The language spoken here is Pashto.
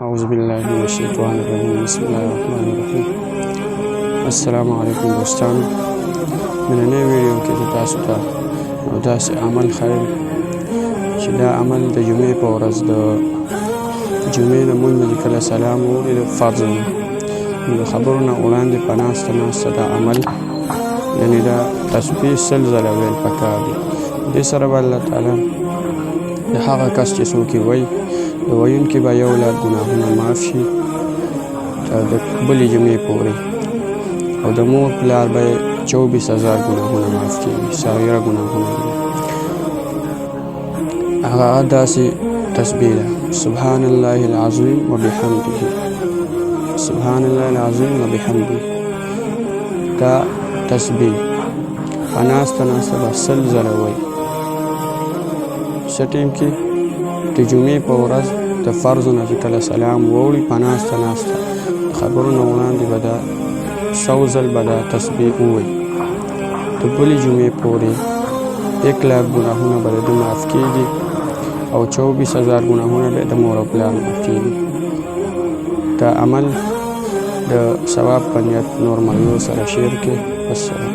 أعوذ بالله من الشیطان الرجیم بسم الله الرحمن الرحیم السلام علیکم دوستانو نننۍ ویډیو کې زه تاسو ته یو داسې عمل ښیم چې دا عمل د جمعې په ورځ د جمعې لمونځ نه چې کله سلام ووایي د فرض نه نو د خبرو نه وړاندې په ناسته دا عمل یعنې دا تسبیح 100 ځله ویل پکار دي. دې سره به الله تعالی د هغه کس چې څوک یې وایي د ویونکي به یو لک ګناهونه معاف شي د بلې جمعې پورې، او د مور پلار به 24,000 ګناهونه معاف کېږي، صغیره ګناهونه دي. هغه داسې تسبیح ده: سبحان الله العظیم وبحمده، سبحان الله العظیم وبحمده. دا تسبیح په ناسته به 100 ځله وایي. څه ټیم کې د جمعې په ورځ د فرضو نه چې کله سلام ووړي په ناسته خبرو نه وړاندې به دا 100 ځل به دا تسبیح ووایي. د بلې جمعې پورې 1 لاک ګناهونه به د ده معاف کېږي او 24,000 ګناهونه به د مور او پلار معاف کېږي. دا عمل د ثواب په نیت نور ملګرو سره شیر کړئ. والسلام.